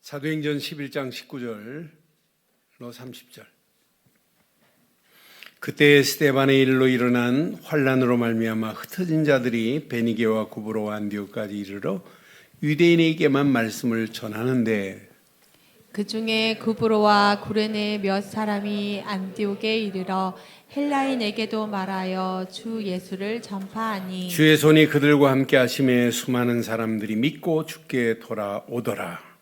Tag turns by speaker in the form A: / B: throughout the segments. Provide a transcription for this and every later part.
A: 사도행전 11장 19절로 30절. 그때 스데반의 일로 일어난 환난으로 말미암아 흩어진 자들이 베니게와 구브로와 안디옥까지 이르러 유대인에게만 말씀을 전하는데,
B: 그 중에 구브로와 구레네 몇 사람이 안디옥에 이르러 헬라인에게도 말하여 주 예수를 전파하니
A: 주의 손이 그들과 함께 하심에 수많은 사람들이 믿고 주께 돌아오더라.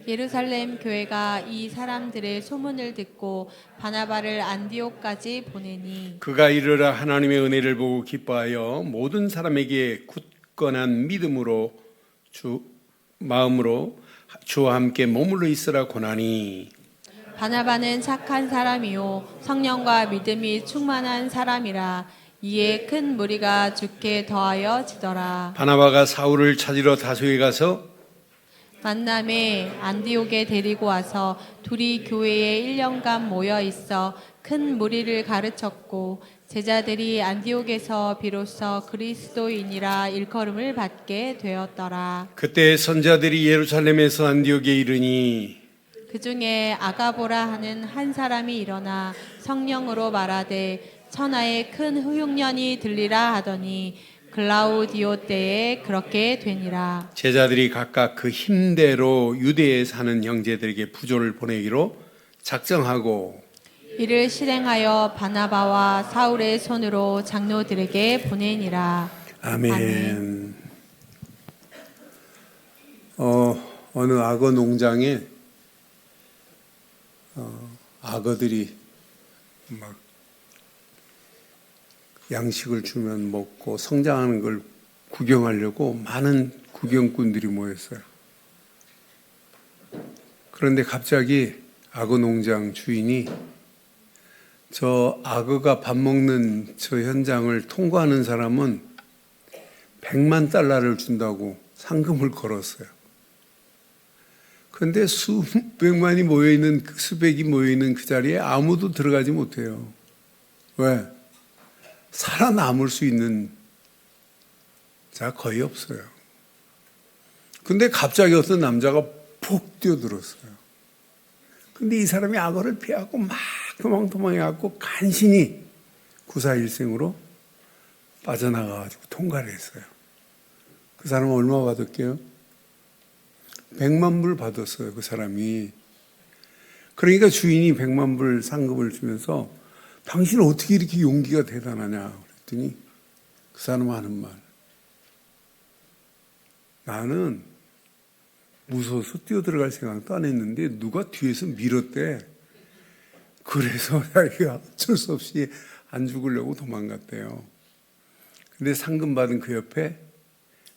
B: 예루살렘 교회가 이 사람들의 소문을 듣고 바나바를 안디옥까지 보내니
A: 그가 이르러 하나님의 은혜를 보고 기뻐하여 모든 사람에게 굳건한 마음으로 주와 함께 머물러 있으라 고나니,
B: 바나바는 착한 사람이요 성령과 믿음이 충만한 사람이라. 이에 큰 무리가 주께 더하여 지더라.
A: 바나바가 사울을 찾으러 다소에 가서
B: 만남에 안디옥에 데리고 와서 둘이 교회에 1년간 모여 있어 큰 무리를 가르쳤고, 제자들이 안디옥에서 비로소 그리스도인이라 일컬음을 받게 되었더라.
A: 그때 선자들이 예루살렘에서 안디옥에 이르니
B: 그 중에 아가보라 하는 한 사람이 일어나 성령으로 말하되 천하에 큰 흉년이 들리라 하더니 글라우디오 때에 그렇게 되니라.
A: 제자들이 각각 그 힘대로 유대에 사는 형제들에게 부조를 보내기로 작정하고
B: 이를 실행하여 바나바와 사울의 손으로 장로들에게 보내니라.
A: 아멘. 어느 악어 농장에 악어들이 막 양식을 주면 먹고 성장하는 걸 구경하려고 많은 구경꾼들이 모였어요. 그런데 갑자기 악어 농장 주인이 저 악어가 밥 먹는 저 현장을 통과하는 사람은 $100만 준다고 상금을 걸었어요. 그런데 수백만이 모여있는, 수백이 모여있는 그 자리에 아무도 들어가지 못해요. 왜? 살아남을 수 있는 자가 거의 없어요. 근데 갑자기 어떤 남자가 푹 뛰어들었어요. 근데 이 사람이 악어를 피하고 막 도망해갖고 간신히 구사일생으로 빠져나가가지고 통과를 했어요. 그 사람은 얼마 받았게요? 100만 불 받았어요, 그 사람이. 그러니까 주인이 100만 불 상금을 주면서 당신은 어떻게 이렇게 용기가 대단하냐 그랬더니 그 사람 하는 말, 나는 무서워서 뛰어들어갈 생각도 안 했는데 누가 뒤에서 밀었대. 그래서 자기가 어쩔 수 없이 안 죽으려고 도망갔대요. 근데 상금 받은 그 옆에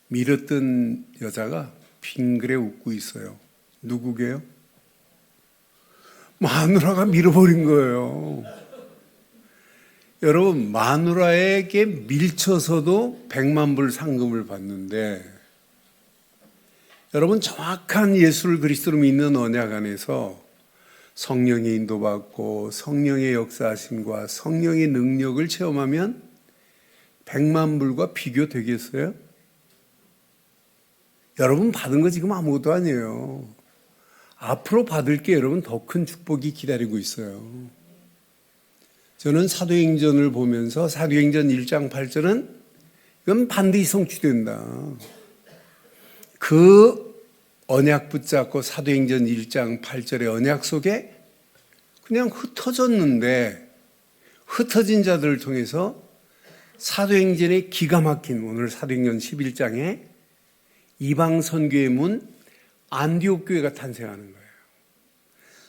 A: 밀었던 여자가 빙그레 웃고 있어요. 누구게요? 마누라가 밀어버린 거예요. 여러분, 마누라에게 밀쳐서도 100만 불 상금을 받는데, 여러분 정확한 예수를 그리스도로 믿는 언약 안에서 성령의 인도받고 성령의 역사하심과 성령의 능력을 체험하면 100만 불과 비교되겠어요? 여러분 받은 거 지금 아무것도 아니에요. 앞으로 받을 게 여러분 더 큰 축복이 기다리고 있어요. 저는 사도행전을 보면서 사도행전 1장 8절은 이건 반드시 성취된다. 그 언약 붙잡고 사도행전 1장 8절의 언약 속에 그냥 흩어졌는데 흩어진 자들을 통해서 사도행전의 기가 막힌 오늘 사도행전 11장에 이방 선교의 문 안디옥 교회가 탄생하는 거예요.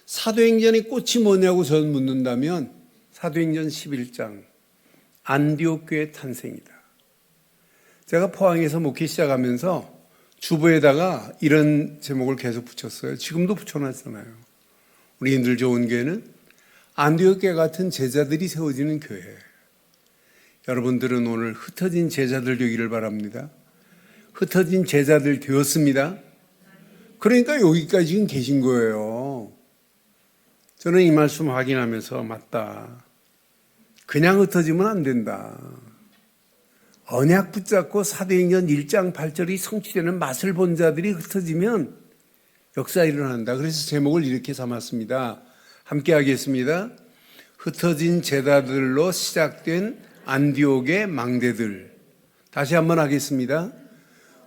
A: 사도행전의 꽃이 뭐냐고 저는 묻는다면 사도행전 11장 안디옥 교회 탄생이다. 제가 포항에서 목회 시작하면서 주보에다가 이런 제목을 계속 붙였어요. 지금도 붙여놨잖아요. 우리들 좋은 교회는 안디옥 교회 같은 제자들이 세워지는 교회. 여러분들은 오늘 흩어진 제자들 되기를 바랍니다. 흩어진 제자들 되었습니다. 그러니까 여기까지 지금 계신 거예요. 저는 이 말씀 확인하면서 맞다. 그냥 흩어지면 안 된다. 언약 붙잡고 사도행전 1장 8절이 성취되는 맛을 본 자들이 흩어지면 역사 일어난다. 그래서 제목을 이렇게 삼았습니다. 함께 하겠습니다. 흩어진 제자들로 시작된 안디옥의 망대들. 다시 한번 하겠습니다.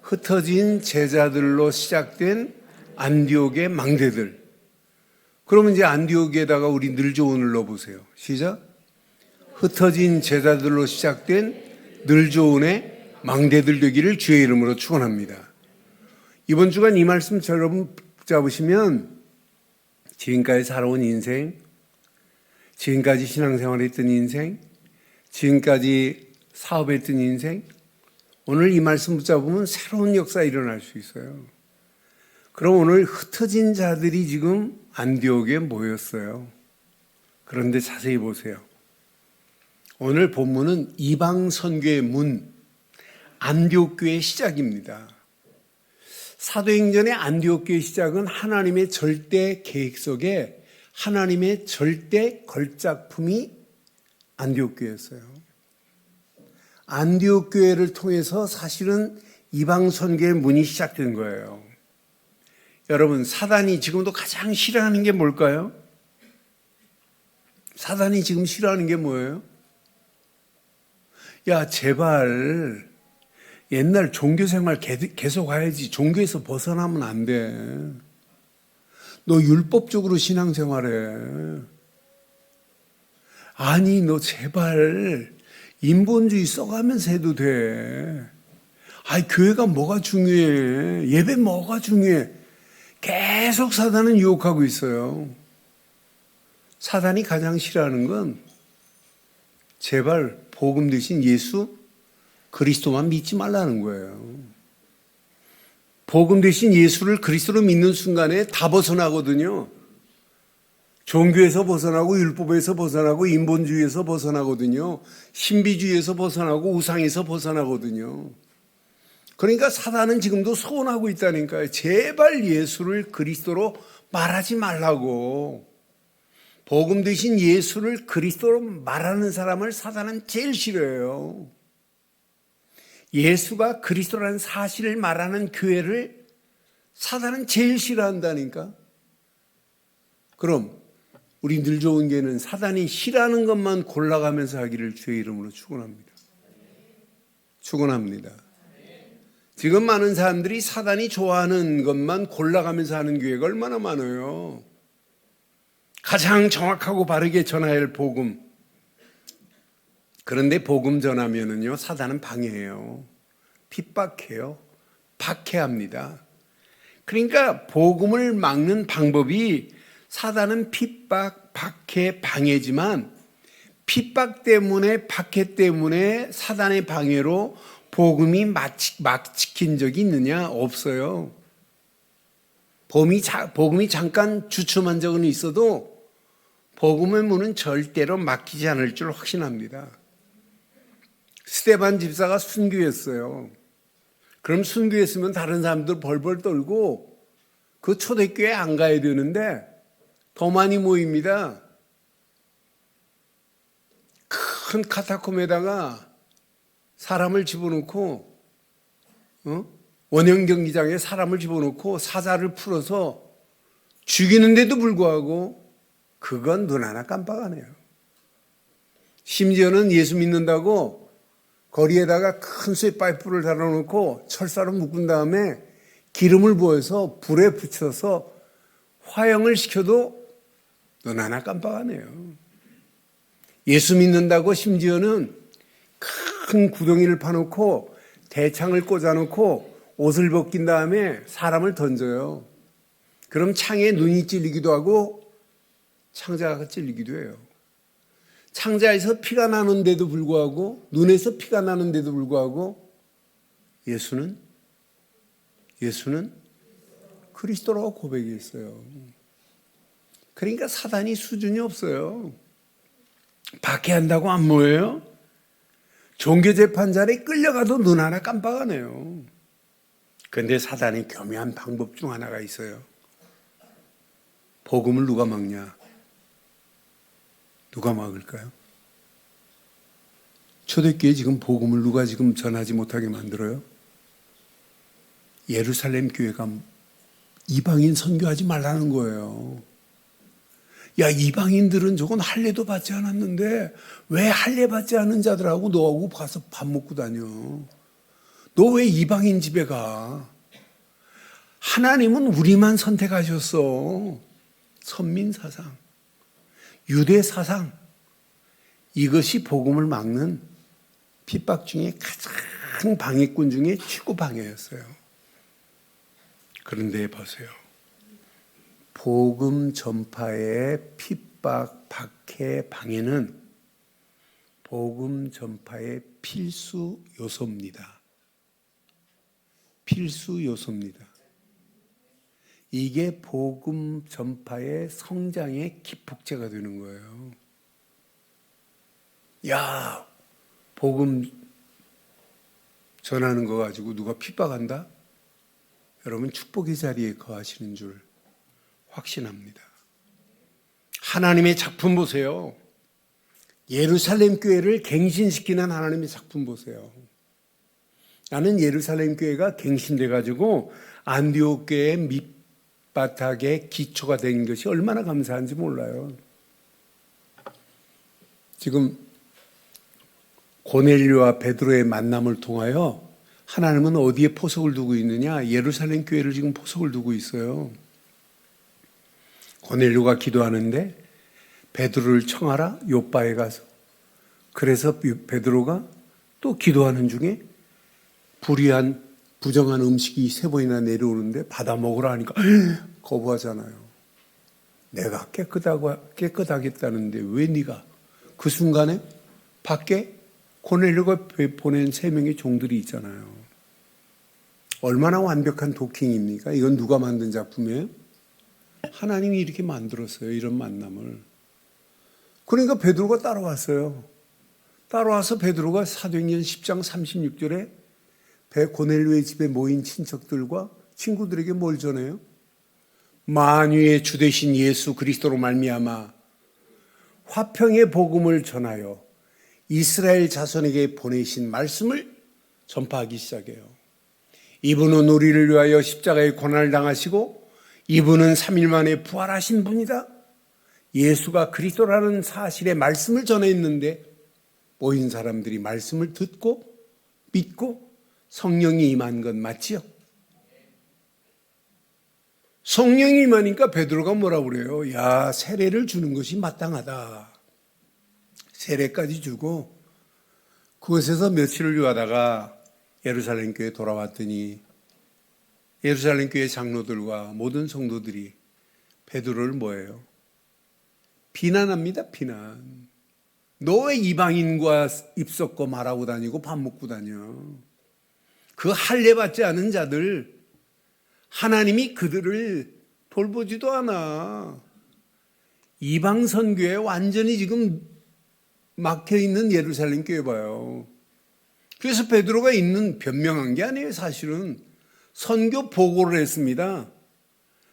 A: 흩어진 제자들로 시작된 안디옥의 망대들. 그러면 이제 안디옥에다가 우리 늘 좋은을 넣어보세요. 시작. 흩어진 제자들로 시작된 늘 좋은의 망대들 되기를 주의 이름으로 축원합니다. 이번 주간 이 말씀 여러분 붙잡으시면 지금까지 살아온 인생, 지금까지 신앙생활했던 인생, 지금까지 사업했던 인생, 오늘 이 말씀 붙잡으면 새로운 역사 일어날 수 있어요. 그럼 오늘 흩어진 자들이 지금 안디옥에 모였어요. 그런데 자세히 보세요. 오늘 본문은 이방 선교의 문, 안디옥 교회의 시작입니다. 사도행전의 안디옥 교회의 시작은 하나님의 절대 계획 속에 하나님의 절대 걸작품이 안디옥 교회였어요. 안디옥 교회를 통해서 사실은 이방 선교의 문이 시작된 거예요. 여러분, 사단이 지금도 가장 싫어하는 게 뭘까요? 사단이 지금 싫어하는 게 뭐예요? 야, 제발 옛날 종교 생활 계속 해야지. 종교에서 벗어나면 안 돼. 너 율법적으로 신앙생활해. 아니, 너 제발 인본주의 써가면서 해도 돼. 아니, 교회가 뭐가 중요해? 예배 뭐가 중요해? 계속 사단은 유혹하고 있어요. 사단이 가장 싫어하는 건 제발 복음 대신 예수 그리스도만 믿지 말라는 거예요. 복음 대신 예수를 그리스도로 믿는 순간에 다 벗어나거든요. 종교에서 벗어나고 율법에서 벗어나고 인본주의에서 벗어나거든요. 신비주의에서 벗어나고 우상에서 벗어나거든요. 그러니까 사단은 지금도 소원하고 있다니까요. 제발 예수를 그리스도로 말하지 말라고. 복음 대신 예수를 그리스도로 말하는 사람을 사단은 제일 싫어해요. 예수가 그리스도라는 사실을 말하는 교회를 사단은 제일 싫어한다니까. 그럼 우리 늘 좋은 교회는 사단이 싫어하는 것만 골라가면서 하기를 주의 이름으로 축원합니다. 축원합니다. 지금 많은 사람들이 사단이 좋아하는 것만 골라가면서 하는 교회가 얼마나 많아요. 가장 정확하고 바르게 전해야 할 복음. 그런데 복음 전하면은요, 사단은 방해해요. 핍박해요. 박해합니다. 그러니까 복음을 막는 방법이 사단은 핍박, 박해, 방해지만 핍박 때문에 박해 때문에 사단의 방해로 복음이 막히킨 적이 있느냐? 없어요. 복음이 잠깐 주춤한 적은 있어도 복음의 문은 절대로 막히지 않을 줄 확신합니다. 스데반 집사가 순교했어요. 그럼 순교했으면 다른 사람들 벌벌 떨고 그 초대교회 안 가야 되는데 더 많이 모입니다. 큰 카타콤에다가 사람을 집어넣고 원형 경기장에 사람을 집어넣고 사자를 풀어서 죽이는데도 불구하고 그건 눈 하나 깜빡 안 해요. 심지어는 예수 믿는다고 거리에다가 큰 쇠 파이프를 달아놓고 철사로 묶은 다음에 기름을 부어서 불에 붙여서 화형을 시켜도 눈 하나 깜빡 안 해요. 예수 믿는다고 심지어는 큰 구덩이를 파놓고 대창을 꽂아놓고 옷을 벗긴 다음에 사람을 던져요. 그럼 창에 눈이 찔리기도 하고 창자가 찔리기도 해요. 창자에서 피가 나는데도 불구하고 눈에서 피가 나는데도 불구하고 예수는 그리스도라고 고백했어요. 그러니까 사단이 수준이 없어요. 박해한다고 안 모여요? 종교재판자리에 끌려가도 눈 하나 깜빡 안 해요. 그런데 사단이 교묘한 방법 중 하나가 있어요. 복음을 누가 막냐? 누가 막을까요? 초대교회 지금 복음을 누가 지금 전하지 못하게 만들어요? 예루살렘 교회가 이방인 선교하지 말라는 거예요. 야, 이방인들은 저건 할례도 받지 않았는데 왜 할례 받지 않은 자들하고 너하고 가서 밥 먹고 다녀? 너 왜 이방인 집에 가? 하나님은 우리만 선택하셨어. 선민 사상, 유대 사상, 이것이 복음을 막는 핍박 중에 가장 방해꾼 중에 최고 방해였어요. 그런데 보세요. 복음 전파의 핍박, 박해, 방해는 복음 전파의 필수 요소입니다. 필수 요소입니다. 이게 복음 전파의 성장의 기폭제가 되는 거예요. 야, 복음 전하는 거 가지고 누가 핍박한다? 여러분 축복의 자리에 거하시는 줄 확신합니다. 하나님의 작품 보세요. 예루살렘 교회를 갱신시키는 하나님의 작품 보세요. 나는 예루살렘 교회가 갱신돼 가지고 안디옥 교회의 밑바닥에 기초가 된 것이 얼마나 감사한지 몰라요. 지금 고넬료와 베드로의 만남을 통하여 하나님은 어디에 포석을 두고 있느냐? 예루살렘 교회를 지금 포석을 두고 있어요. 고넬료가 기도하는데 베드로를 청하라 요바에 가서. 그래서 베드로가 또 기도하는 중에 불의한 부정한 음식이 3번이나 내려오는데 받아 먹으라 하니까 거부하잖아요. 내가 깨끗하겠다는데 왜 네가? 그 순간에 밖에 고넬료가 보낸 3명의 종들이 있잖아요. 얼마나 완벽한 도킹입니까? 이건 누가 만든 작품이에요? 하나님이 이렇게 만들었어요. 이런 만남을. 그러니까 베드로가 따라왔어요. 따라와서 베드로가 사도행전 10장 36절에 고넬료의 집에 모인 친척들과 친구들에게 뭘 전해요? 만유의 주 되신 예수 그리스도로 말미암아 화평의 복음을 전하여 이스라엘 자손에게 보내신 말씀을 전파하기 시작해요. 이분은 우리를 위하여 십자가에 고난을 당하시고 이분은 3일 만에 부활하신 분이다. 예수가 그리스도라는 사실의 말씀을 전했는데 모인 사람들이 말씀을 듣고 믿고 성령이 임한 건 맞지요? 성령이 임하니까 베드로가 뭐라고 그래요? 야, 세례를 주는 것이 마땅하다. 세례까지 주고 그곳에서 며칠을 유하다가 예루살렘 교회에 돌아왔더니 예루살렘 교회 장로들과 모든 성도들이 베드로를 뭐예요? 비난합니다. 비난. 너 왜 이방인과 입 섞고 말하고 다니고 밥 먹고 다녀? 그 할례 받지 않은 자들 하나님이 그들을 돌보지도 않아. 이방 선교에 완전히 지금 막혀있는 예루살렘 교회 봐요. 그래서 베드로가 있는 변명한 게 아니에요. 사실은 선교 보고를 했습니다.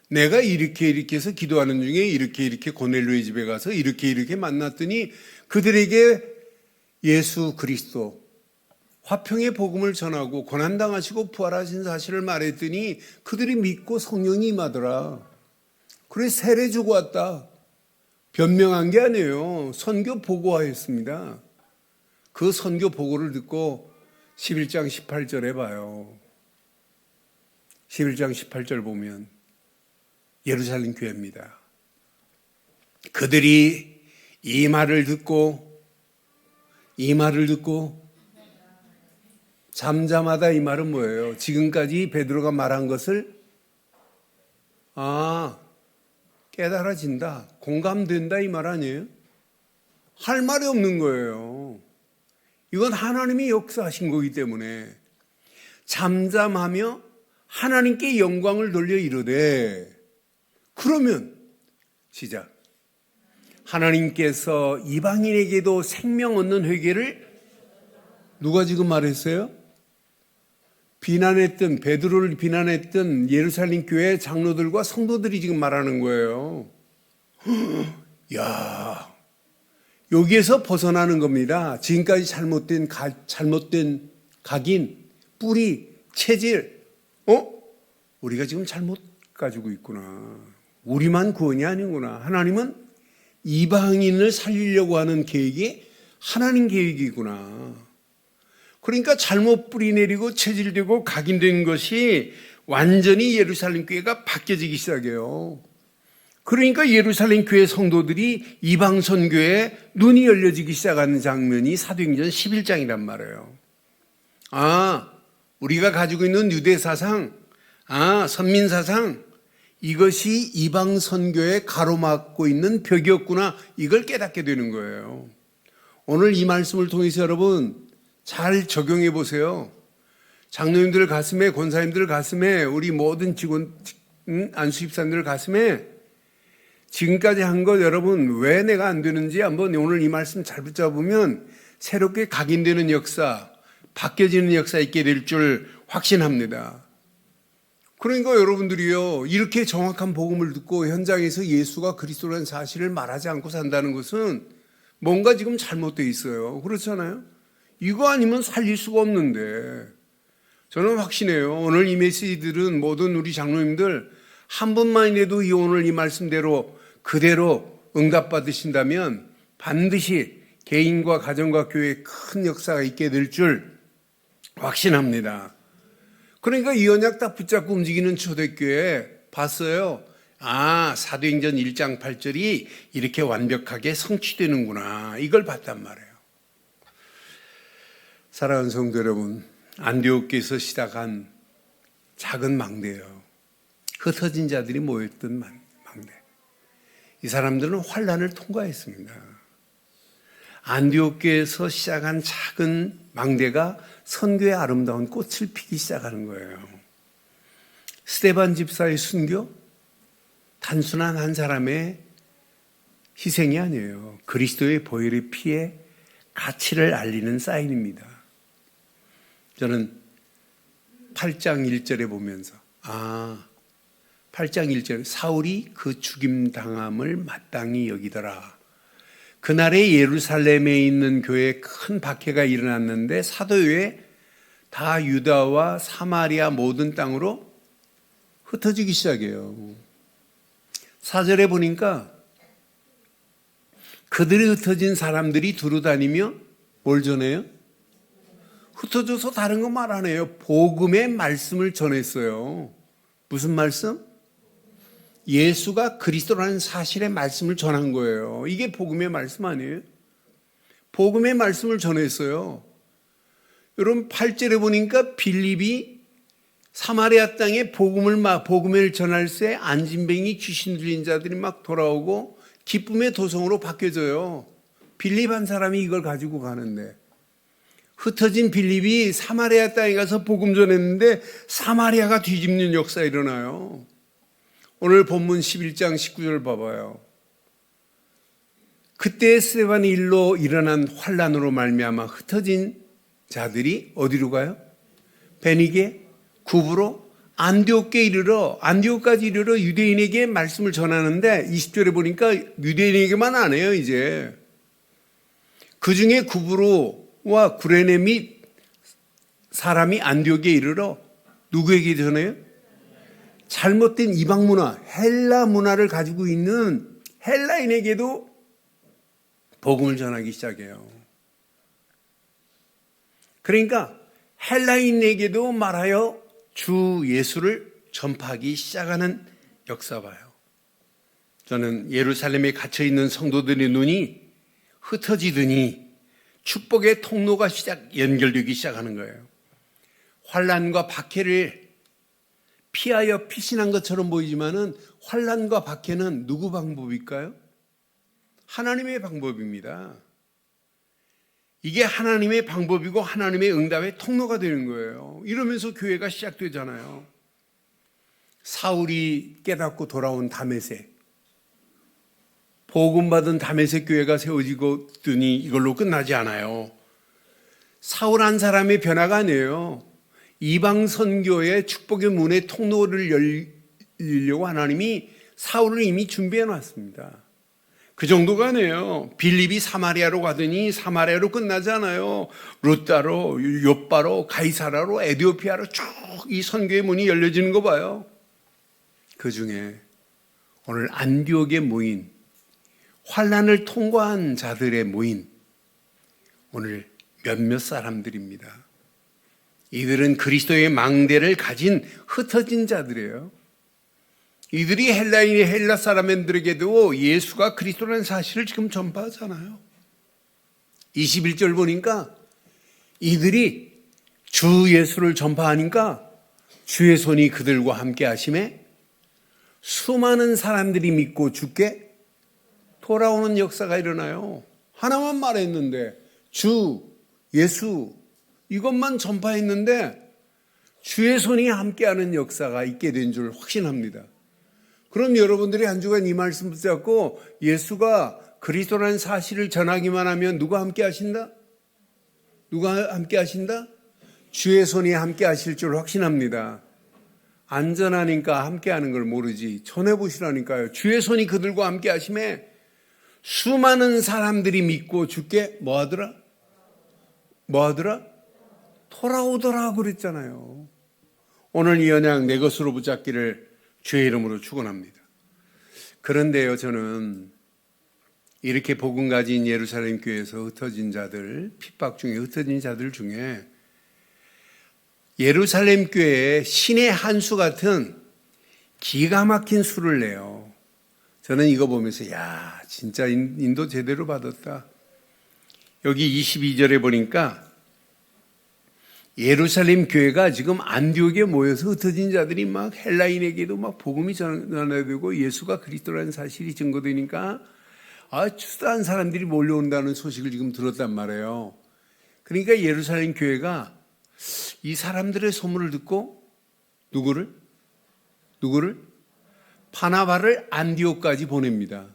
A: 내가 이렇게 해서 기도하는 중에 이렇게 고넬료의 집에 가서 이렇게 만났더니 그들에게 예수 그리스도 화평의 복음을 전하고 고난당하시고 부활하신 사실을 말했더니 그들이 믿고 성령이 임하더라. 그래서 세례 주고 왔다. 변명한 게 아니에요. 선교 보고하였습니다. 그 선교 보고를 듣고 11장 18절에 봐요. 11장 18절 보면 예루살렘 교회입니다. 그들이 이 말을 듣고 잠잠하다 이 말은 뭐예요? 지금까지 베드로가 말한 것을 깨달아진다, 공감된다 이 말 아니에요? 할 말이 없는 거예요. 이건 하나님이 역사하신 거기 때문에 잠잠하며 하나님께 영광을 돌려 이르되 그러면 시작. 하나님께서 이방인에게도 생명 얻는 회개를 누가 지금 말했어요? 베드로를 비난했던 예루살렘 교회 장로들과 성도들이 지금 말하는 거예요. 야, 여기에서 벗어나는 겁니다. 지금까지 잘못된 각인, 뿌리, 체질, 우리가 지금 잘못 가지고 있구나. 우리만 구원이 아니구나. 하나님은 이방인을 살리려고 하는 계획이 하나님 계획이구나. 그러니까 잘못 뿌리내리고 체질되고 각인된 것이 완전히 예루살렘 교회가 바뀌어지기 시작해요. 그러니까 예루살렘 교회 성도들이 이방 선교에 눈이 열려지기 시작하는 장면이 사도행전 11장이란 말이에요. 우리가 가지고 있는 유대 사상, 선민 사상, 이것이 이방 선교에 가로막고 있는 벽이었구나. 이걸 깨닫게 되는 거예요. 오늘 이 말씀을 통해서 여러분 잘 적용해 보세요. 장로님들 가슴에, 권사님들 가슴에, 우리 모든 직원, 안수집사님들 가슴에 지금까지 한 것 여러분 왜 내가 안 되는지 한번 오늘 이 말씀 잘 붙잡으면 새롭게 각인되는 역사, 바뀌어지는 역사 있게 될 줄 확신합니다. 그러니까 여러분들이요, 이렇게 정확한 복음을 듣고 현장에서 예수가 그리스도라는 사실을 말하지 않고 산다는 것은 뭔가 지금 잘못되어 있어요. 그렇잖아요? 이거 아니면 살릴 수가 없는데 저는 확신해요. 오늘 이 메시지들은 모든 우리 장로님들 한 분만이라도 오늘 이 말씀대로 그대로 응답받으신다면 반드시 개인과 가정과 교회에 큰 역사가 있게 될 줄 확신합니다. 그러니까 이 언약 딱 붙잡고 움직이는 초대교회 봤어요. 사도행전 1장 8절이 이렇게 완벽하게 성취되는구나. 이걸 봤단 말이에요. 사랑하는 성도 여러분, 안디옥에서 시작한 작은 망대예요. 흩어진 자들이 모였던 망대. 이 사람들은 환란을 통과했습니다. 안디옥에서 시작한 작은 망대가 선교의 아름다운 꽃을 피기 시작하는 거예요. 스데반 집사의 순교, 단순한 한 사람의 희생이 아니에요. 그리스도의 보혈의 피에 가치를 알리는 사인입니다. 저는 8장 1절에 보면서 8장 1절 사울이 그 죽임당함을 마땅히 여기더라. 그날에 예루살렘에 있는 교회에 큰 박해가 일어났는데 사도 외에 다 유다와 사마리아 모든 땅으로 흩어지기 시작해요. 4절에 보니까 그들이 흩어진 사람들이 두루 다니며 뭘 전해요? 흩어져서 다른 거 말 안 해요. 복음의 말씀을 전했어요. 무슨 말씀? 예수가 그리스도라는 사실의 말씀을 전한 거예요. 이게 복음의 말씀 아니에요? 복음의 말씀을 전했어요. 여러분 8절에 보니까 빌립이 사마리아 땅에 복음을 전할 때 안진뱅이 귀신 들린 자들이 막 돌아오고 기쁨의 도성으로 바뀌어져요. 빌립 한 사람이 이걸 가지고 가는데 흩어진 빌립이 사마리아 땅에 가서 복음 전했는데 사마리아가 뒤집는 역사 일어나요. 오늘 본문 11장 19절 봐봐요. 그때 스데반의 일로 일어난 환란으로 말미암아 흩어진 자들이 어디로 가요? 베니게, 구브로, 안디옥까지 이르러 유대인에게 말씀을 전하는데 20절에 보니까 유대인에게만 안 해요. 이제 그 중에 구브로와 구레네 및 사람이 안디옥에 이르러 누구에게 전해요? 잘못된 이방 문화, 헬라 문화를 가지고 있는 헬라인에게도 복음을 전하기 시작해요. 그러니까 헬라인에게도 말하여 주 예수를 전파하기 시작하는 역사 봐요. 저는 예루살렘에 갇혀있는 성도들의 눈이 흩어지더니 축복의 통로가 연결되기 시작하는 거예요. 환란과 박해를 피하여 피신한 것처럼 보이지만은 환란과 박해는 누구 방법일까요? 하나님의 방법입니다. 이게 하나님의 방법이고 하나님의 응답의 통로가 되는 거예요. 이러면서 교회가 시작되잖아요. 사울이 깨닫고 돌아온 다메섹, 복음받은 다메섹 교회가 세워지더니 이걸로 끝나지 않아요. 사울 한 사람의 변화가 아니에요. 이방 선교의 축복의 문의 통로를 열리려고 하나님이 사울을 이미 준비해 놨습니다. 그 정도가 아니에요. 빌립이 사마리아로 가더니 사마리아로 끝나지 않아요. 루따로, 요빠로, 가이사라로, 에디오피아로 쭉 이 선교의 문이 열려지는 거 봐요. 그 중에 오늘 안디옥에 모인 환난을 통과한 자들의 모인 오늘 몇몇 사람들입니다. 이들은 그리스도의 망대를 가진 흩어진 자들이에요. 이들이 헬라인의 헬라 사람들에게도 예수가 그리스도라는 사실을 지금 전파하잖아요. 21절 보니까 이들이 주 예수를 전파하니까 주의 손이 그들과 함께 하심에 수많은 사람들이 믿고 주께 돌아오는 역사가 일어나요. 하나만 말했는데 주, 예수 이것만 전파했는데 주의 손이 함께하는 역사가 있게 된 줄 확신합니다. 그럼 여러분들이 한 주간 이 말씀 붙잡고 예수가 그리스도라는 사실을 전하기만 하면 누가 함께 하신다? 누가 함께 하신다? 주의 손이 함께 하실 줄 확신합니다. 안전하니까 함께 하는 걸 모르지 전해보시라니까요. 주의 손이 그들과 함께 하심에 수많은 사람들이 믿고 주께 뭐하더라? 돌아오더라 그랬잖아요. 오늘 이 언약 내 것으로 붙잡기를 주의 이름으로 축원합니다. 그런데요, 저는 이렇게 복음 가진 예루살렘 교회에서 흩어진 자들, 핍박 중에 흩어진 자들 중에 예루살렘 교회에 신의 한 수 같은 기가 막힌 수를 내요. 저는 이거 보면서 야, 진짜 인도 제대로 받았다. 여기 22절에 보니까 예루살렘 교회가 지금 안디옥에 모여서 흩어진 자들이 막 헬라인에게도 막 복음이 전해되고 예수가 그리스도라는 사실이 증거되니까 추수한 사람들이 몰려온다는 소식을 지금 들었단 말이에요. 그러니까 예루살렘 교회가 이 사람들의 소문을 듣고 누구를? 바나바를 안디옥까지 보냅니다.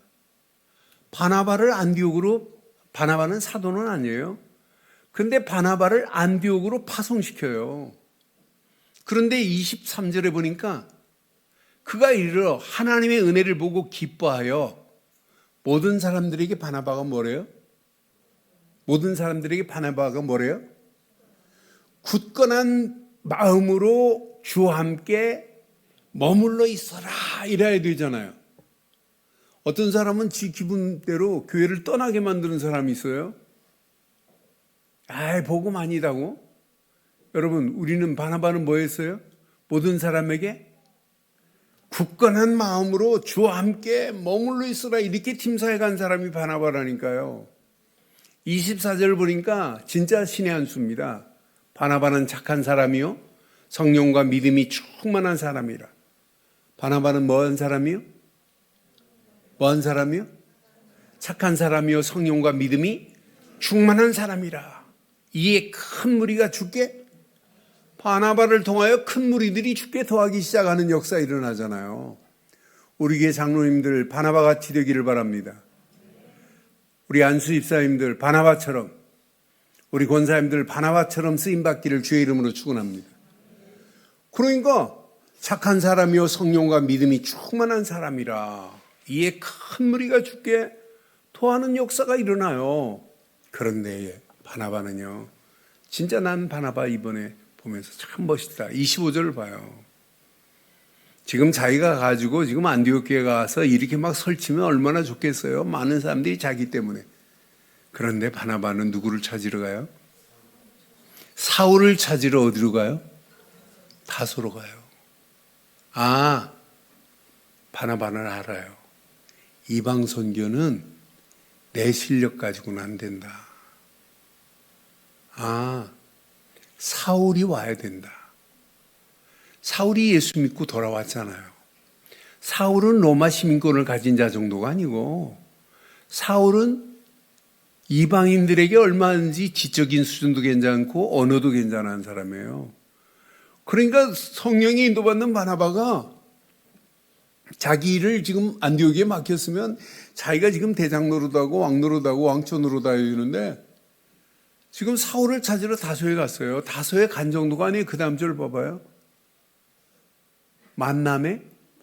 A: 바나바를 안디옥으로, 바나바는 사도는 아니에요. 근데 바나바를 안디옥으로 파송시켜요. 그런데 23절에 보니까 그가 이르러 하나님의 은혜를 보고 기뻐하여 모든 사람들에게 바나바가 뭐래요? 굳건한 마음으로 주와 함께 머물러 있어라 이래야 되잖아요. 어떤 사람은 지 기분대로 교회를 떠나게 만드는 사람이 있어요. 복음 아니다고? 여러분, 우리는 바나바는 뭐 했어요? 모든 사람에게 굳건한 마음으로 주와 함께 머물러 있으라 이렇게 팀사에 간 사람이 바나바라니까요. 24절 보니까 진짜 신의 한 수입니다. 바나바는 착한 사람이요 성령과 믿음이 충만한 사람이라. 바나바는 뭐한 사람이요? 착한 사람이요 성령과 믿음이 충만한 사람이라. 이에 큰 무리가 주께, 바나바를 통하여 큰 무리들이 주께 더하기 시작하는 역사 일어나잖아요. 우리 교회 장로님들 바나바같이 되기를 바랍니다. 우리 안수 집사님들 바나바처럼, 우리 권사님들 바나바처럼 쓰임받기를 주의 이름으로 축원합니다. 그러니까 착한 사람이요 성령과 믿음이 충만한 사람이라. 이에 큰 무리가 주께 토하는 역사가 일어나요. 그런데 바나바는요, 진짜 난 바나바 이번에 보면서 참 멋있다. 25절을 봐요. 지금 자기가 가지고 지금 안디옥 교회 가서 이렇게 막 설치면 얼마나 좋겠어요. 많은 사람들이 자기 때문에. 그런데 바나바는 누구를 찾으러 가요? 사울을 찾으러 어디로 가요? 다소로 가요. 바나바는 알아요. 이방 선교는 내 실력 가지고는 안 된다. 사울이 와야 된다. 사울이 예수 믿고 돌아왔잖아요. 사울은 로마 시민권을 가진 자 정도가 아니고 사울은 이방인들에게 얼마든지 지적인 수준도 괜찮고 언어도 괜찮은 사람이에요. 그러니까 성령이 인도받는 바나바가 자기 일을 지금 안디옥에 맡겼으면 자기가 지금 대장 노릇하고 왕 노릇하고 왕초 노릇하는데 지금 사울을 찾으러 다소에 갔어요. 다소에 간 정도가 아니에요. 그 다음 절 봐봐요.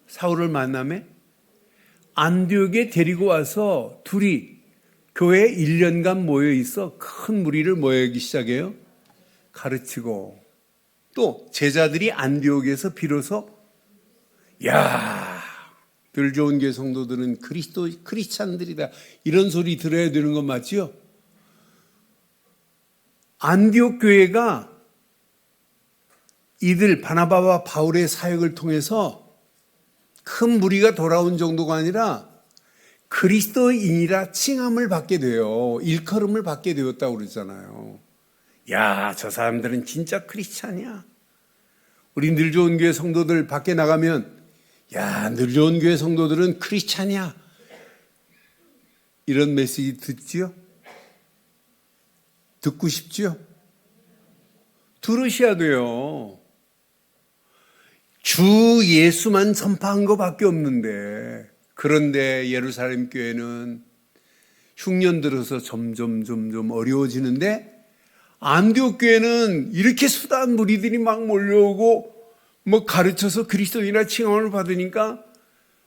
A: 사울을 만남에 안디옥에 데리고 와서 둘이 교회에 1년간 모여 있어 큰 무리를 모여기 시작해요. 가르치고 또 제자들이 안디옥에서 비로소 늘 좋은 교회 성도들은 크리스찬들이다. 이런 소리 들어야 되는 건 맞지요? 안디옥 교회가 이들 바나바와 바울의 사역을 통해서 큰 무리가 돌아온 정도가 아니라 그리스도인이라 칭함을 받게 돼요. 일컬음을 받게 되었다고 그러잖아요. 야, 저 사람들은 진짜 크리스찬이야. 우리 늘 좋은 교회 성도들 밖에 나가면 야, 늘 좋은 교회 성도들은 크리스찬이야. 이런 메시지 듣지요? 듣고 싶지요? 들으셔야 돼요. 주 예수만 전파한 것밖에 없는데, 그런데 예루살렘 교회는 흉년 들어서 점점 어려워지는데, 안디옥 교회는 이렇게 수다한 무리들이 막 몰려오고 가르쳐서 그리스도인이라 칭함을 받으니까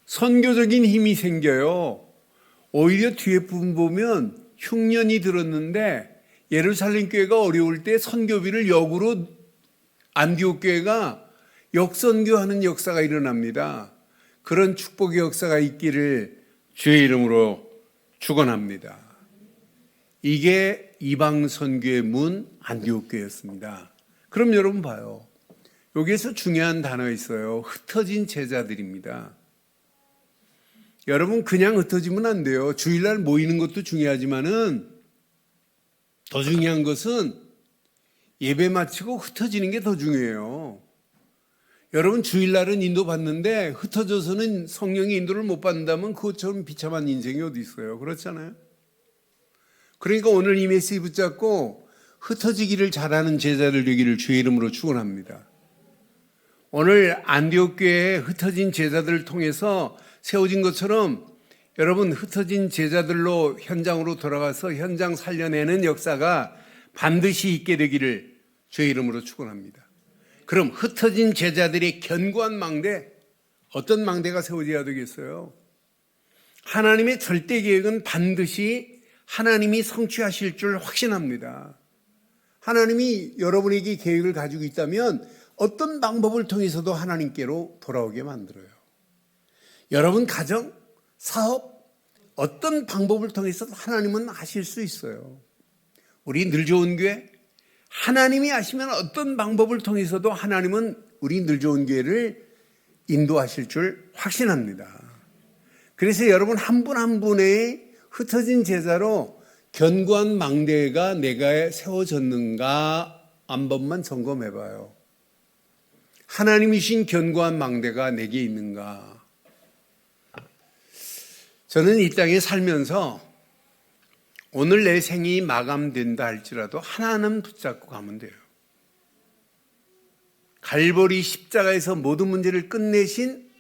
A: 선교적인 힘이 생겨요. 오히려 뒤에 부분 보면 흉년이 들었는데 예루살렘 교회가 어려울 때 선교비를 역으로 안디옥 교회가 역선교하는 역사가 일어납니다. 그런 축복의 역사가 있기를 주의 이름으로 축원합니다. 이게 이방 선교의 문 안디옥 교회였습니다. 그럼 여러분 봐요. 여기에서 중요한 단어가 있어요. 흩어진 제자들입니다. 여러분 그냥 흩어지면 안 돼요. 주일날 모이는 것도 중요하지만은 더 중요한 것은 예배 마치고 흩어지는 게 더 중요해요. 여러분 주일날은 인도받는데 흩어져서는 성령의 인도를 못 받는다면 그것처럼 비참한 인생이 어디 있어요. 그렇잖아요. 그러니까 오늘 이 메시지 붙잡고 흩어지기를 잘하는 제자들 되기를 주의 이름으로 축원합니다. 오늘 안디옥 교회에 흩어진 제자들을 통해서 세워진 것처럼 여러분 흩어진 제자들로 현장으로 돌아가서 현장 살려내는 역사가 반드시 있게 되기를 주의 이름으로 축원합니다. 그럼 흩어진 제자들의 견고한 망대, 어떤 망대가 세워져야 되겠어요? 하나님의 절대 계획은 반드시 하나님이 성취하실 줄 확신합니다. 하나님이 여러분에게 계획을 가지고 있다면 어떤 방법을 통해서도 하나님께로 돌아오게 만들어요. 여러분 가정, 사업, 어떤 방법을 통해서도 하나님은 하실 수 있어요. 우리 늘 좋은 교회, 하나님이 하시면 어떤 방법을 통해서도 하나님은 우리 늘 좋은 교회를 인도하실 줄 확신합니다. 그래서 여러분 한 분 한 분의 흩어진 제자로 견고한 망대가 내가 세워졌는가 한 번만 점검해봐요. 하나님이신 견고한 망대가 내게 있는가? 저는 이 땅에 살면서 오늘 내 생이 마감된다 할지라도 하나는 붙잡고 가면 돼요. 갈보리 십자가에서 모든 문제를 끝내신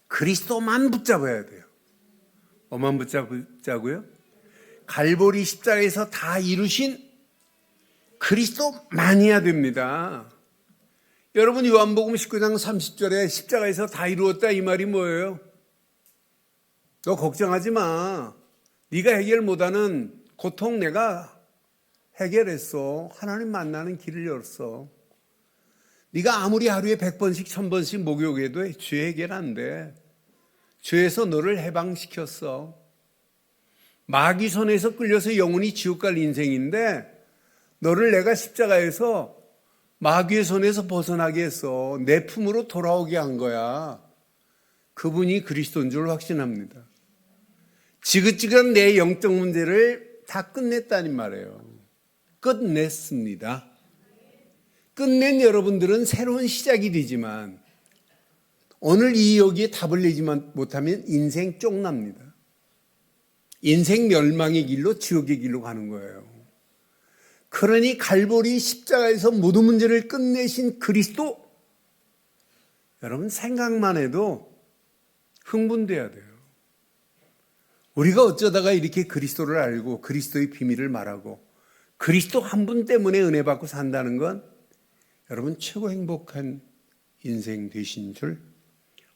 A: 그리스도만 붙잡아야 돼요. 뭐만 붙잡고요? 갈보리 십자가에서 다 이루신 그리스도만이야 됩니다. 여러분 요한복음 19장 30절에 십자가에서 다 이루었다 이 말이 뭐예요? 너 걱정하지 마. 네가 해결 못하는 고통 내가 해결했어. 하나님 만나는 길을 열었어. 네가 아무리 하루에 100번씩 1000번씩 목욕해도 죄 해결 안 돼. 죄에서 너를 해방시켰어. 마귀 손에서 끌려서 영원히 지옥 갈 인생인데 너를 내가 십자가에서 마귀의 손에서 벗어나게 했어. 내 품으로 돌아오게 한 거야. 그분이 그리스도인 줄 확신합니다. 지긋지긋한 내 영적 문제를 다 끝냈다는 말이에요. 끝냈습니다. 끝낸 여러분들은 새로운 시작이 되지만 오늘 이 여기에 답을 내지 못하면 인생 쪽납니다. 인생 멸망의 길로 지옥의 길로 가는 거예요. 그러니 갈보리 십자가에서 모든 문제를 끝내신 그리스도, 여러분 생각만 해도 흥분돼야 돼요. 우리가 어쩌다가 이렇게 그리스도를 알고 그리스도의 비밀을 말하고 그리스도 한 분 때문에 은혜 받고 산다는 건 여러분 최고 행복한 인생 되신 줄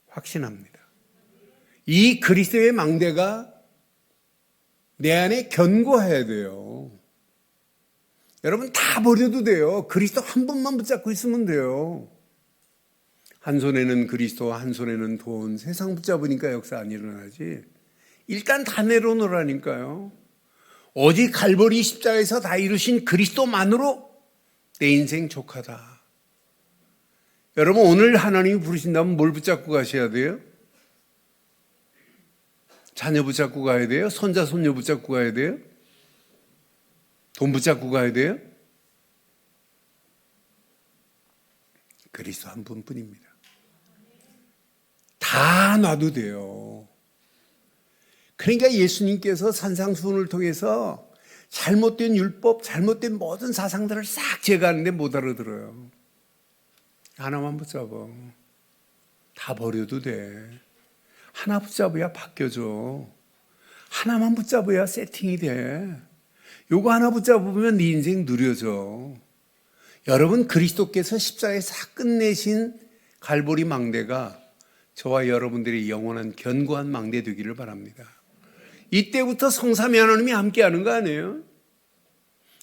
A: 확신합니다. 이 그리스도의 망대가 내 안에 견고해야 돼요. 여러분 다 버려도 돼요. 그리스도 한 분만 붙잡고 있으면 돼요. 한 손에는 그리스도, 한 손에는 돈, 세상 붙잡으니까 역사 안 일어나지. 일단 다 내려놓으라니까요. 오직 갈보리 십자가에서 다 이루신 그리스도만으로 내 인생 족하다. 여러분, 오늘 하나님이 부르신다면 뭘 붙잡고 가셔야 돼요? 자녀 붙잡고 가야 돼요? 손자, 손녀 붙잡고 가야 돼요? 돈 붙잡고 가야 돼요? 그리스도 한 분뿐입니다. 다 놔도 돼요. 그러니까 예수님께서 산상수훈을 통해서 잘못된 율법, 잘못된 모든 사상들을 싹 제거하는데 못 알아들어요. 하나만 붙잡아. 다 버려도 돼. 하나 붙잡아야 바뀌어져. 하나만 붙잡아야 세팅이 돼. 요거 하나 붙잡으면 네 인생 누려져. 여러분, 그리스도께서 십자가에 싹 끝내신 갈보리 망대가 저와 여러분들의 영원한 견고한 망대 되기를 바랍니다. 이때부터 성삼위 하나님이 함께하는 거 아니에요?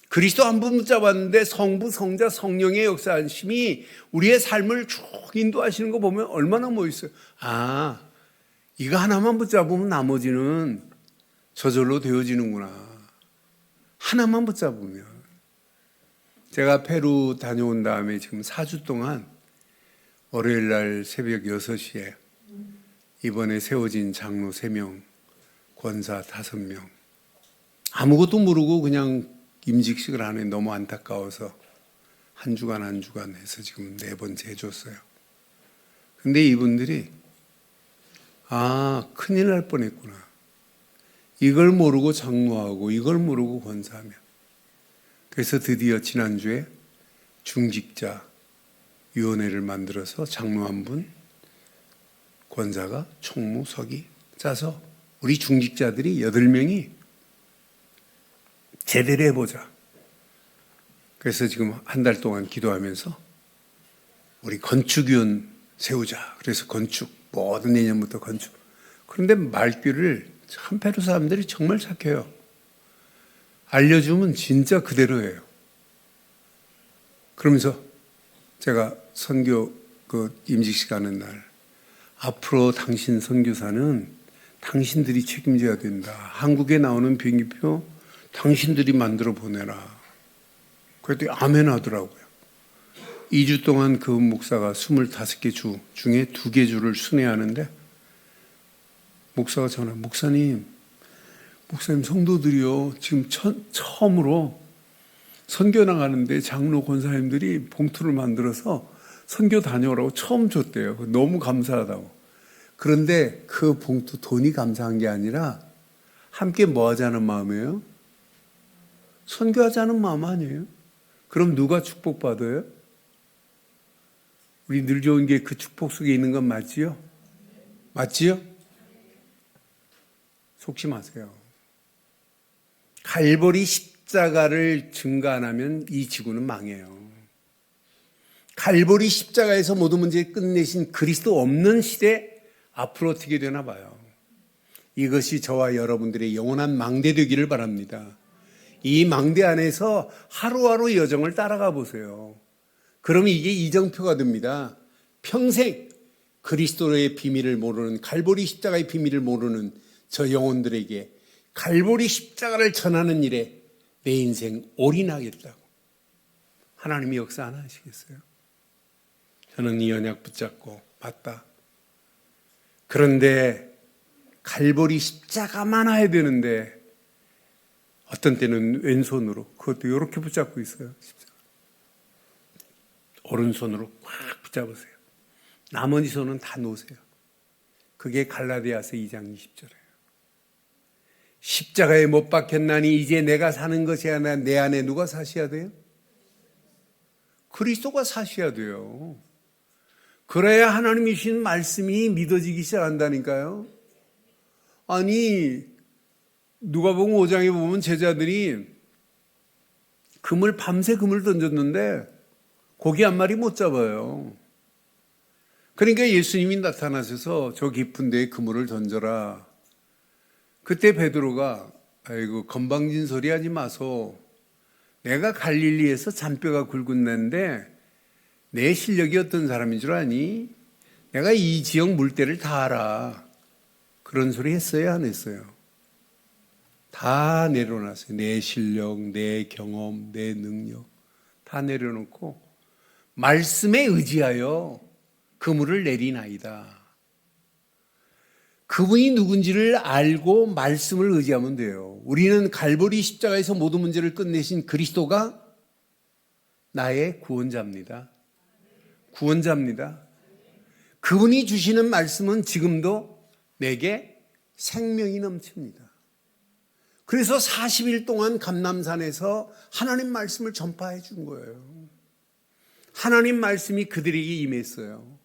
A: 그리스도 한 분 붙잡았는데 성부, 성자, 성령의 역사하심이 우리의 삶을 쭉 인도하시는 거 보면 얼마나 멋있어요. 아, 이거 하나만 붙잡으면 나머지는 저절로 되어지는구나. 하나만 붙잡으면. 제가 페루 다녀온 다음에 지금 4주 동안 월요일 날 새벽 6시에 이번에 세워진 장로 3명, 권사 5명, 아무것도 모르고 그냥 임직식을 안 해. 너무 안타까워서 한 주간 해서 지금 4번째 해줬어요. 근데 이분들이 큰일 날 뻔했구나. 이걸 모르고 장로하고 이걸 모르고 권사하면. 그래서 드디어 지난주에 중직자 위원회를 만들어서 장로 한 분, 권사가 총무, 서기 짜서 우리 중직자들이 8명이 제대로 해보자. 그래서 지금 한 달 동안 기도하면서 우리 건축위원 세우자. 그래서 건축, 모든 내년부터 건축. 그런데 말귀를 참 페루 사람들이 정말 착해요. 알려주면 진짜 그대로예요. 그러면서 제가 선교 임직식 하는 날, 앞으로 당신 선교사는 당신들이 책임져야 된다. 한국에 나오는 비행기표 당신들이 만들어 보내라. 그랬더니 아멘 하더라고요. 2주 동안 그 목사가 25개 주 중에 2개 주를 순회하는데 목사가 전화, 목사님 성도들이요, 지금 처음으로 선교 나가는데 장로 권사님들이 봉투를 만들어서 선교 다녀오라고 처음 줬대요. 너무 감사하다고. 그런데 그 봉투 돈이 감사한 게 아니라 함께 뭐 하자는 마음이에요? 선교하자는 마음 아니에요? 그럼 누가 축복받아요? 우리 늘 좋은 게 그 축복 속에 있는 건 맞지요? 맞지요? 속지 마세요. 갈보리 십자가를 증거 안 하면 이 지구는 망해요. 갈보리 십자가에서 모든 문제를 끝내신 그리스도 없는 시대 앞으로 어떻게 되나 봐요. 이것이 저와 여러분들의 영원한 망대 되기를 바랍니다. 이 망대 안에서 하루하루 여정을 따라가 보세요. 그러면 이게 이정표가 됩니다. 평생 그리스도의 비밀을 모르는, 갈보리 십자가의 비밀을 모르는 저 영혼들에게 갈보리 십자가를 전하는 일에 내 인생 올인하겠다고. 하나님이 역사 안 하시겠어요? 저는 이 언약 붙잡고 맞다. 그런데 갈보리 십자가만 해야 되는데 어떤 때는 왼손으로, 그것도 이렇게 붙잡고 있어요. 십자가. 오른손으로 꽉 붙잡으세요. 나머지 손은 다 놓으세요. 그게 갈라디아서 2장 20절이에요. 십자가에 못 박혔나니 이제 내가 사는 것이 아니라 내 안에 누가 사셔야 돼요? 그리스도가 사셔야 돼요. 그래야 하나님이 주신 말씀이 믿어지기 시작한다니까요. 아니, 누가복음 5장에 보면 제자들이 밤새 금을 던졌는데 고기 한 마리 못 잡아요. 그러니까 예수님이 나타나셔서 저 깊은 데에 그물을 던져라. 그때 베드로가 아이고 건방진 소리 하지 마소. 내가 갈릴리에서 잔뼈가 굵은 데인데 내 실력이 어떤 사람인 줄 아니? 내가 이 지역 물때를 다 알아. 그런 소리 했어요, 안 했어요? 다 내려놨어요. 내 실력, 내 경험, 내 능력 다 내려놓고 말씀에 의지하여 그물을 내리나이다. 그분이 누군지를 알고 말씀을 의지하면 돼요. 우리는 갈보리 십자가에서 모든 문제를 끝내신 그리스도가 나의 구원자입니다. 구원자입니다. 그분이 주시는 말씀은 지금도 내게 생명이 넘칩니다. 그래서 40일 동안 감람산에서 하나님 말씀을 전파해 준 거예요. 하나님 말씀이 그들에게 임했어요.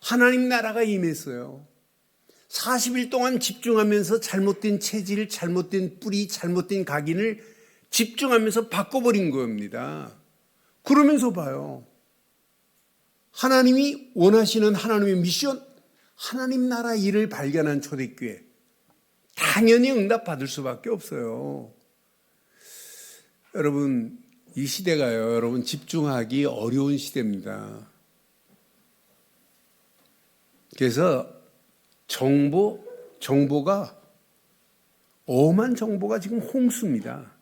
A: 하나님 나라가 임했어요. 40일 동안 집중하면서 잘못된 체질, 잘못된 뿌리, 잘못된 각인을 집중하면서 바꿔버린 겁니다. 그러면서 봐요. 하나님이 원하시는 하나님의 미션, 하나님 나라 일을 발견한 초대교회. 당연히 응답받을 수밖에 없어요. 여러분, 이 시대가요, 여러분 집중하기 어려운 시대입니다. 그래서 정보가 엄한 정보가 지금 홍수입니다.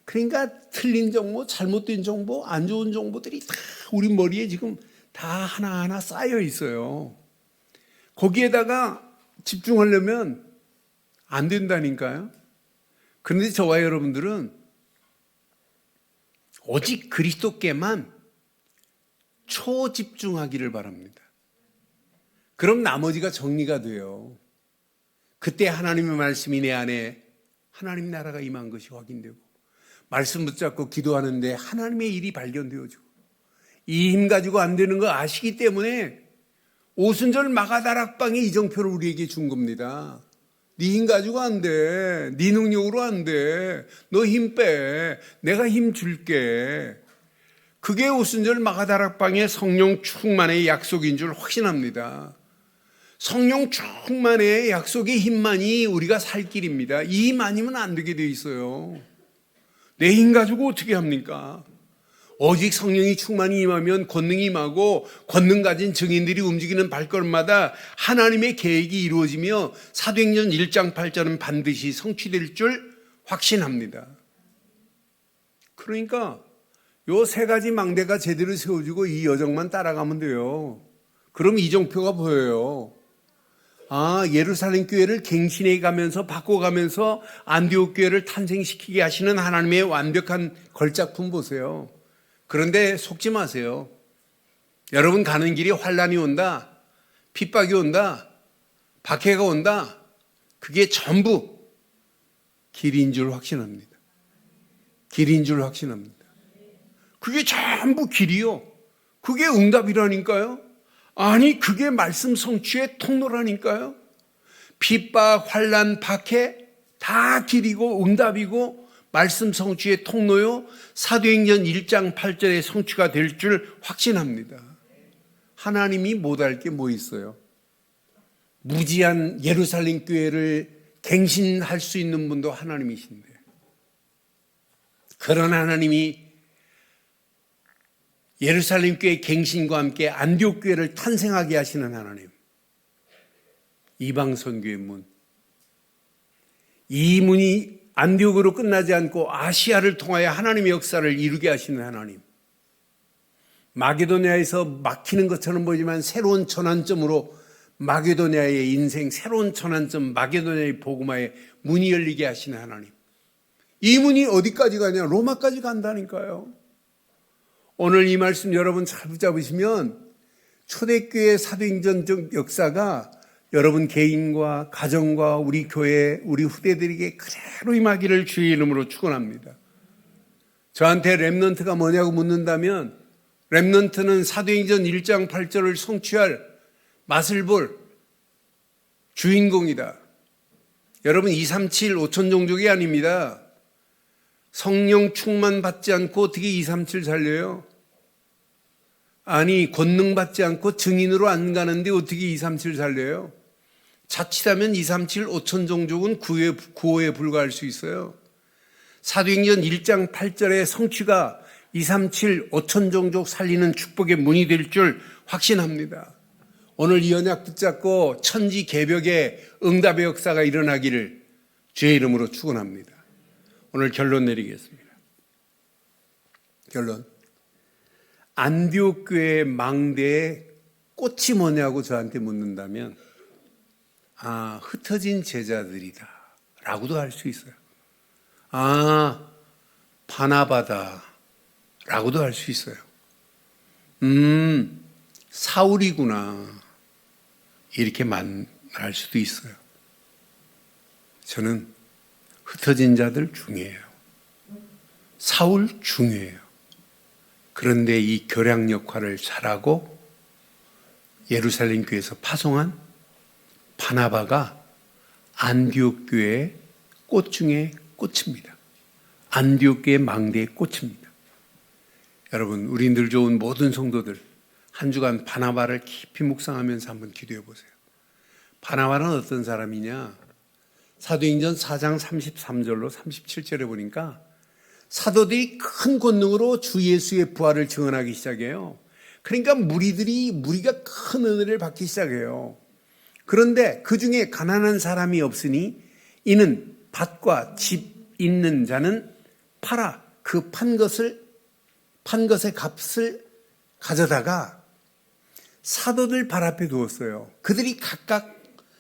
A: 그러니까 틀린 정보, 잘못된 정보, 안 좋은 정보들이 다 우리 머리에 지금 다 하나하나 쌓여 있어요. 거기에다가 집중하려면 안 된다니까요. 그런데 저와 여러분들은 오직 그리스도께만 초집중하기를 바랍니다. 그럼 나머지가 정리가 돼요. 그때 하나님의 말씀이 내 안에 하나님 나라가 임한 것이 확인되고 말씀 붙잡고 기도하는데 하나님의 일이 발견되어지고 이 힘 가지고 안 되는 거 아시기 때문에 오순절 마가다락방의 이정표를 우리에게 준 겁니다. 네 힘 가지고 안 돼. 네 능력으로 안 돼. 너 힘 빼. 내가 힘 줄게. 그게 오순절 마가다락방의 성령 충만의 약속인 줄 확신합니다. 성령 충만의 약속의 힘만이 우리가 살 길입니다. 이 힘 아니면 안 되게 돼 있어요. 내 힘 가지고 어떻게 합니까? 오직 성령이 충만히 임하면 권능이 임하고 권능 가진 증인들이 움직이는 발걸음마다 하나님의 계획이 이루어지며 사도행전 1장 8절은 반드시 성취될 줄 확신합니다. 그러니까 요 세 가지 망대가 제대로 세워지고 이 여정만 따라가면 돼요. 그럼 이정표가 보여요. 아, 예루살렘 교회를 갱신해 가면서 바꿔가면서 안디옥 교회를 탄생시키게 하시는 하나님의 완벽한 걸작품 보세요. 그런데 속지 마세요. 여러분 가는 길이 환란이 온다, 핍박이 온다, 박해가 온다. 그게 전부 길인 줄 확신합니다. 길인 줄 확신합니다. 그게 전부 길이요. 그게 응답이라니까요. 아니, 그게 말씀 성취의 통로라니까요. 핍박, 환란, 박해 다 길이고 응답이고 말씀 성취의 통로요. 사도행전 1장 8절의 성취가 될 줄 확신합니다. 하나님이 못할 게 뭐 있어요? 무지한 예루살렘 교회를 갱신할 수 있는 분도 하나님이신데, 그런 하나님이 예루살렘 교회 갱신과 함께 안디옥 교회를 탄생하게 하시는 하나님, 이방 선교의 문, 이 문이 안디옥으로 끝나지 않고 아시아를 통하여 하나님의 역사를 이루게 하시는 하나님, 마게도냐에서 막히는 것처럼 보이지만 새로운 전환점으로 마게도냐의 인생, 새로운 전환점, 마게도냐의 복음화의 문이 열리게 하시는 하나님, 이 문이 어디까지 가냐? 로마까지 간다니까요. 오늘 이 말씀 여러분 잘 붙잡으시면 초대교회 사도행전적 역사가 여러분 개인과 가정과 우리 교회, 우리 후대들에게 그대로 임하기를 주의 이름으로 축원합니다. 저한테 렘넌트가 뭐냐고 묻는다면 렘넌트는 사도행전 1장 8절을 성취할 맛을 볼 주인공이다. 여러분 237 5천 종족이 아닙니다. 성령 충만 받지 않고 어떻게 237 살려요? 아니, 권능 받지 않고 증인으로 안 가는데 어떻게 237 살려요? 자칫하면 237 5천 종족은 구호에 불과할 수 있어요. 사도행전 1장 8절의 성취가 237 5천 종족 살리는 축복의 문이 될 줄 확신합니다. 오늘 이 언약 붙잡고 천지 개벽의 응답의 역사가 일어나기를 주의 이름으로 축원합니다. 오늘 결론 내리겠습니다. 결론. 안디옥 교회 망대의 꽃이 뭐냐고 저한테 묻는다면 흩어진 제자들이다 라고도 할 수 있어요. 바나바다 라고도 할 수 있어요. 사울이구나 이렇게 말할 수도 있어요. 저는 흩어진 자들 중요해요. 사울 중요해요. 그런데 이 교량 역할을 잘하고 예루살렘 교회에서 파송한 바나바가 안디옥 교회의 꽃 중에 꽃입니다. 안디옥 교회의 망대의 꽃입니다. 여러분, 우리 늘 좋은 모든 성도들 한 주간 바나바를 깊이 묵상하면서 한번 기도해 보세요. 바나바는 어떤 사람이냐? 사도행전 4장 33절로 37절에 보니까 사도들이 큰 권능으로 주 예수의 부활을 증언하기 시작해요. 그러니까 무리가 큰 은혜를 받기 시작해요. 그런데 그 중에 가난한 사람이 없으니 이는 밭과 집 있는 자는 팔아 그 판 것의 값을 가져다가 사도들 발 앞에 두었어요. 그들이 각각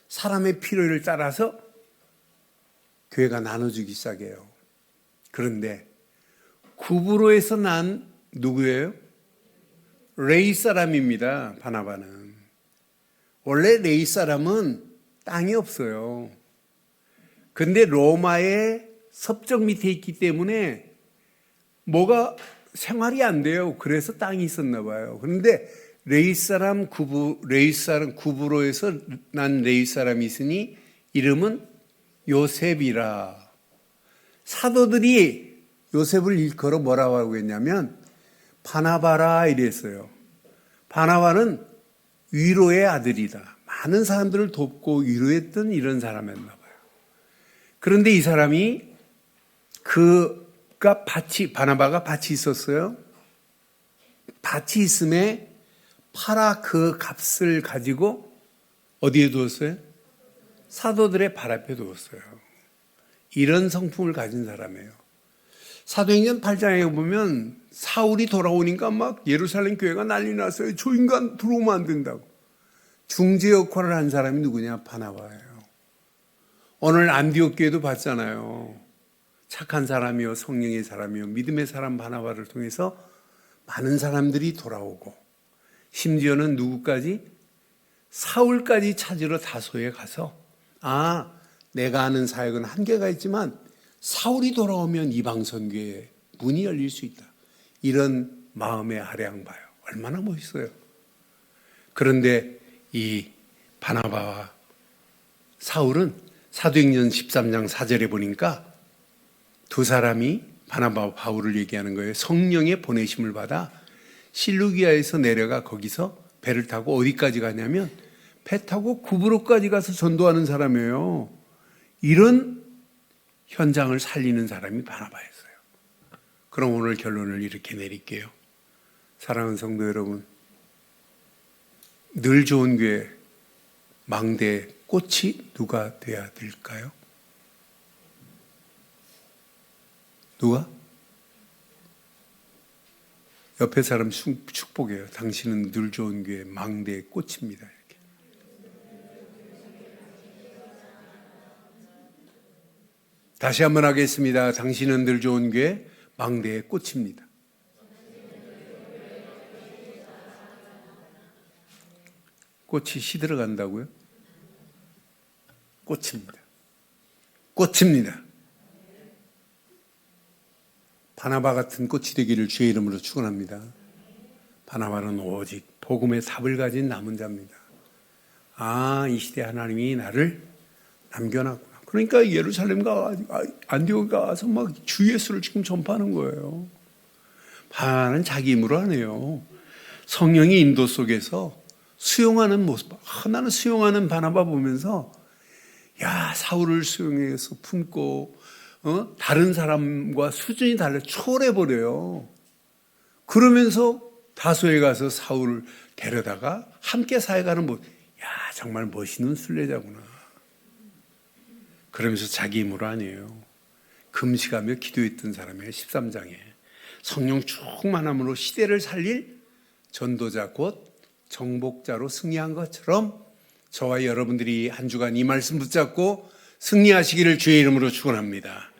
A: 사람의 필요를 따라서 교회가 나눠주기 시작해요. 그런데 구브로에서 난 누구예요? 레이 사람입니다. 바나바는. 원래 레이 사람은 땅이 없어요. 근데 로마의 섭정 밑에 있기 때문에 뭐가 생활이 안 돼요. 그래서 땅이 있었나 봐요. 그런데 구브로에서 난 레이 사람이 있으니 이름은 요셉이라. 사도들이 요셉을 일컬어 뭐라고 하고 했냐면 바나바라 이랬어요. 바나바는 위로의 아들이다. 많은 사람들을 돕고 위로했던 이런 사람이었나 봐요. 그런데 이 사람이 바나바가 밭이 있었어요. 밭이 있음에 팔아 그 값을 가지고 어디에 두었어요? 사도들의 발 앞에 두었어요. 이런 성품을 가진 사람이에요. 사도행전 8장에 보면 사울이 돌아오니까 막 예루살렘 교회가 난리 났어요. 저 인간 들어오면 안 된다고. 중재 역할을 한 사람이 누구냐? 바나바예요. 오늘 안디옥 교회도 봤잖아요. 착한 사람이요, 성령의 사람이요, 믿음의 사람 바나바를 통해서 많은 사람들이 돌아오고 심지어는 누구까지? 사울까지 찾으러 다소에 가서 내가 하는 사역은 한계가 있지만 사울이 돌아오면 이방선교에 문이 열릴 수 있다. 이런 마음의 아량 봐요. 얼마나 멋있어요. 그런데 이 바나바와 사울은 사도행전 13장 4절에 보니까 두 사람이 바나바와 바울을 얘기하는 거예요. 성령의 보내심을 받아 실루기아에서 내려가 거기서 배를 타고 어디까지 가냐면 배 타고 구브로까지 가서 전도하는 사람이에요. 이런 현장을 살리는 사람이 바나바였어요. 그럼 오늘 결론을 이렇게 내릴게요. 사랑하는 성도 여러분, 늘 좋은 교회 망대 꽃이 누가 돼야 될까요? 누가? 옆에 사람 축복해요. 당신은 늘 좋은 교회 망대의 꽃입니다. 이렇게. 다시 한번 하겠습니다. 당신은 늘 좋은 교회 망대의 꽃입니다. 꽃이 시들어간다고요? 꽃입니다. 꽃입니다. 바나바 같은 꽃이 되기를 주의 이름으로 축원합니다. 바나바는 오직 복음의 답을 가진 남은 자입니다. 이 시대 하나님이 나를 남겨놨구나. 그러니까 예루살렘 안디옥 가서 막 주 예수를 지금 전파하는 거예요. 바나바는 자기 힘으로 하네요. 성령의 인도 속에서 수용하는 모습. 나는 수용하는 바나바 보면서 사울을 수용해서 품고 다른 사람과 수준이 달라 초월해버려요. 그러면서 다소에 가서 사울을 데려다가 함께 사역하는 정말 멋있는 순례자구나. 그러면서 자기 힘으로 아니에요. 금식하며 기도했던 사람이에요. 13장에. 성령 충만함으로 시대를 살릴 전도자 곧 정복자로 승리한 것처럼 저와 여러분들이 한 주간 이 말씀 붙잡고 승리하시기를 주의 이름으로 축원합니다.